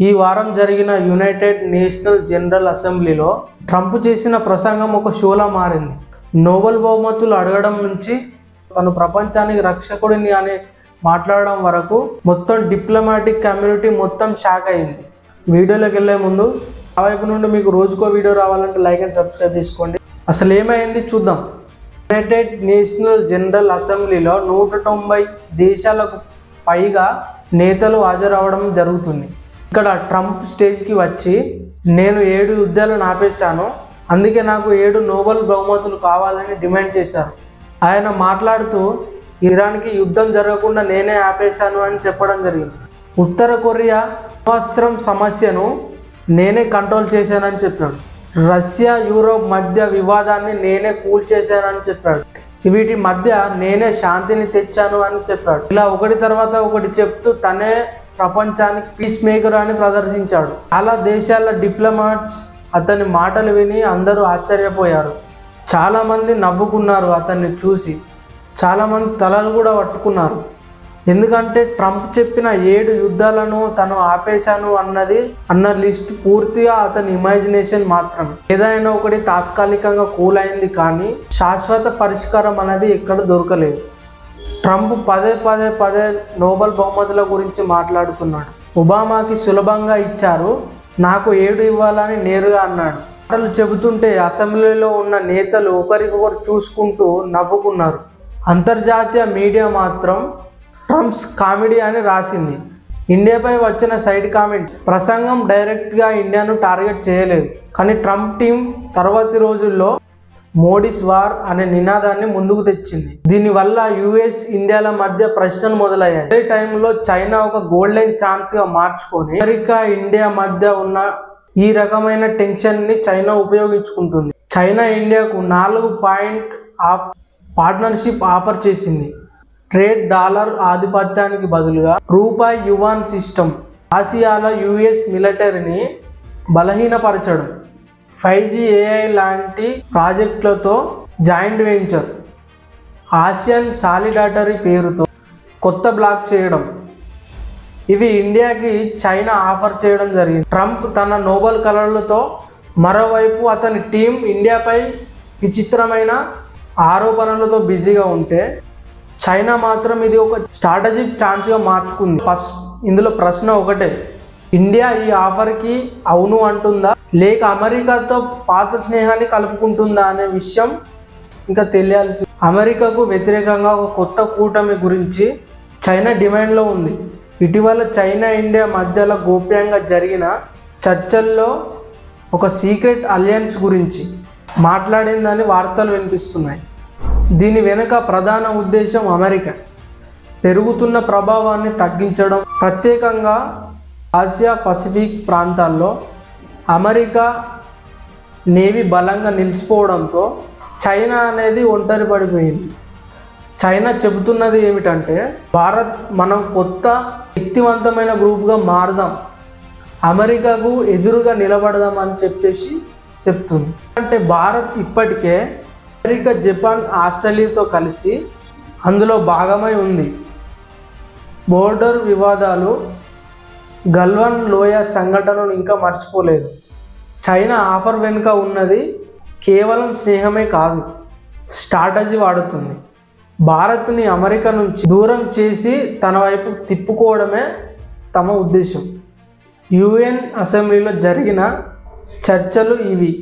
ఈ వారం జరిగిన యునైటెడ్ నేషనల్ జనరల్ అసెంబ్లీలో ట్రంప్ చేసిన ప్రసంగం ఒక షోలా మారింది. నోబెల్ బహుమతులు అడగడం నుంచి తను ప్రపంచానికి రక్షకుడిని అని మాట్లాడడం వరకు మొత్తం డిప్లొమాటిక్ కమ్యూనిటీ మొత్తం షాక్ అయింది. వీడియోలోకి వెళ్ళే ముందు ఆ వైపు నుండి మీకు రోజుకో వీడియో రావాలంటే లైక్ అండ్ సబ్స్క్రైబ్ చేసుకోండి. అసలు ఏమైంది చూద్దాం. యునైటెడ్ నేషనల్ జనరల్ అసెంబ్లీలో 190 దేశాలకు పైగా నేతలు హాజరవడం జరుగుతుంది. ఇక్కడ ట్రంప్ స్టేజ్కి వచ్చి నేను 7 యుద్ధాలను ఆపేశాను, అందుకే నాకు 7 నోబెల్ బహుమతులు కావాలని డిమాండ్ చేశారు. ఆయన మాట్లాడుతూ ఇరాన్కి యుద్ధం జరగకుండా నేనే ఆపేశాను అని చెప్పడం జరిగింది. ఉత్తర కొరియా అణ్వస్త్రం సమస్యను నేనే కంట్రోల్ చేశానని చెప్పాడు. రష్యా యూరోప్ మధ్య వివాదాన్ని నేనే కూల్చేశానని చెప్పాడు. వీటి మధ్య నేనే శాంతిని తెచ్చాను అని చెప్పాడు. ఇలా ఒకటి తర్వాత ఒకటి చెప్తూ తనే ప్రపంచానికి పీస్ మేకర్ అని ప్రదర్శించాడు. చాలా దేశాల డిప్లొమాట్స్ అతని మాటలు విని అందరూ ఆశ్చర్యపోయారు. చాలామంది నవ్వుకున్నారు అతన్ని చూసి, చాలామంది తలలు కూడా పట్టుకున్నారు. ఎందుకంటే ట్రంప్ చెప్పిన 7 యుద్ధాలను తను ఆపేశాను అన్న లిస్ట్ పూర్తిగా అతని ఇమాజినేషన్ మాత్రమే. ఏదైనా ఒకటి తాత్కాలికంగా కూల్ అయింది, కానీ శాశ్వత పరిష్కారం అనేది ఎక్కడ దొరకలేదు. ట్రంప్ పదే నోబెల్ బహుమతుల గురించి మాట్లాడుతున్నాడు. ఒబామాకి సులభంగా ఇచ్చారు, నాకు 7 ఇవ్వాలని నేరుగా అన్నాడు. మాటలు చెబుతుంటే అసెంబ్లీలో ఉన్న నేతలు ఒకరికొకరు చూసుకుంటూ నవ్వుకున్నారు. అంతర్జాతీయ మీడియా మాత్రం ట్రంప్స్ కామెడీ అని రాసింది. ఇండియాపై వచ్చిన సైడ్ కామెంట్ ప్రసంగం డైరెక్ట్గా ఇండియాను టార్గెట్ చేయలేదు, కానీ ట్రంప్ టీం తర్వాతి రోజుల్లో మోడీస్ వార్ అనే నినాదాన్ని ముందుకు తెచ్చింది. దీనివల్ల యుఎస్ ఇండియాల మధ్య ప్రశ్నలు మొదలయ్యాయి. అదే టైంలో చైనా ఒక గోల్డెన్ ఛాన్స్గా మార్చుకొని అమెరికా ఇండియా మధ్య ఉన్న ఈ రకమైన టెన్షన్ని చైనా ఉపయోగించుకుంటుంది. చైనా ఇండియాకు 4 పాయింట్ పార్ట్నర్షిప్ ఆఫర్ చేసింది. ట్రేడ్, డాలర్ ఆధిపత్యానికి బదులుగా రూపాయి యువాన్ సిస్టమ్, ఆసియాలో యుఎస్ మిలిటరీని బలహీనపరచడం, 5G AI లాంటి ప్రాజెక్టులతో జాయింట్ వెంచర్, ఆసియన్ సాలిడాటరీ పేరుతో కొత్త బ్లాక్ చేయడం, ఇవి ఇండియాకి చైనా ఆఫర్ చేయడం జరిగింది. ట్రంప్ తన నోబెల్ కలలతో, మరోవైపు అతని టీం ఇండియాపై విచిత్రమైన ఆరోపణలతో బిజీగా ఉంటే చైనా మాత్రం ఇది ఒక స్ట్రాటజిక్ ఛాన్స్గా మార్చుకుంది. ఇందులో ప్రశ్న ఒకటే, ఇండియా ఈ ఆఫర్కి అవును అంటుందా, లేక అమెరికాతో పాత స్నేహాన్ని కలుపుకుంటుందా అనే విషయం ఇంకా తెలియాల్సి. అమెరికాకు వ్యతిరేకంగా ఒక కొత్త కూటమి గురించి చైనా డిమాండ్లో ఉంది. ఇటీవల చైనా ఇండియా మధ్యలో గోప్యంగా జరిగిన చర్చల్లో ఒక సీక్రెట్ అలయన్స్ గురించి మాట్లాడిందని వార్తలు వినిపిస్తున్నాయి. దీని వెనుక ప్రధాన ఉద్దేశం అమెరికా పెరుగుతున్న ప్రభావాన్ని తగ్గించడం, ప్రత్యేకంగా ఆసియా పసిఫిక్ ప్రాంతాల్లో అమెరికా నేవీ బలంగా నిలిచిపోవడంతో చైనా అనేది ఒంటరి పడిపోయింది. చైనా చెబుతున్నది ఏమిటంటే, భారత్ మనం కొత్త శక్తివంతమైన గ్రూప్గా మారదాం, అమెరికాకు ఎదురుగా నిలబడదాం అని చెప్తుంది. అంటే భారత్ ఇప్పటికే అమెరికా, జపాన్, ఆస్ట్రేలియాతో కలిసి అందులో భాగమై ఉంది. బోర్డర్ వివాదాలు, గల్వాన్ లోయ సంఘటనను ఇంకా మర్చిపోలేదు. చైనా ఆఫర్ వెనుక ఉన్నది కేవలం స్నేహమే కాదు, స్ట్రాటజీ వాడుతుంది. భారత్ని అమెరికా నుంచి దూరం చేసి తన వైపు తిప్పుకోవడమే తమ ఉద్దేశం. UN అసెంబ్లీలో జరిగిన చర్చలు ఇవి.